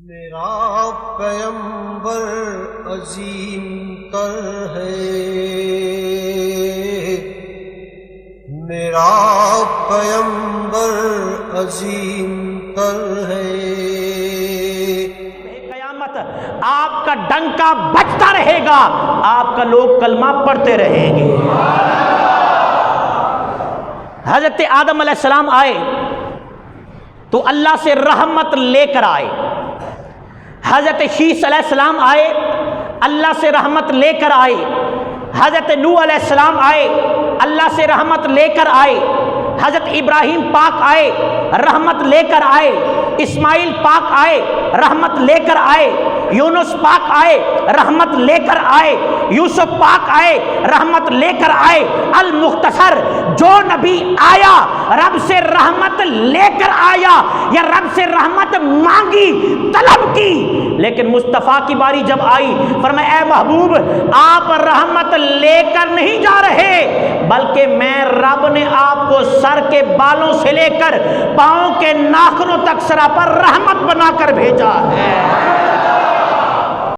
میرا پیغمبر عظیم تر ہے، میرا پیغمبر عظیم تر ہے۔ قیامت آپ کا ڈنکا بجتا رہے گا، آپ کا لوگ کلمہ پڑھتے رہیں گے۔ حضرت آدم علیہ السلام آئے تو اللہ سے رحمت لے کر آئے، حضرت شیس علیہ السلام آئے اللہ سے رحمت لے کر آئے، حضرت نوح علیہ السلام آئے اللہ سے رحمت لے کر آئے، حضرت ابراہیم پاک آئے رحمت لے کر آئے، اسماعیل پاک آئے رحمت لے کر آئے، یونس پاک آئے رحمت لے کر آئے، یوسف پاک آئے رحمت لے کر آئے۔ المختصر جو نبی آیا رب سے رحمت لے کر آیا یا رب سے رحمت مانگی طلب کی، لیکن مصطفیٰ کی باری جب آئی فرمایا اے محبوب آپ رحمت لے کر نہیں جا رہے، بلکہ میں رب نے آپ کو سر کے بالوں سے لے کر پاؤں کے ناخنوں تک سراپر رحمت بنا کر بھیجا ہے۔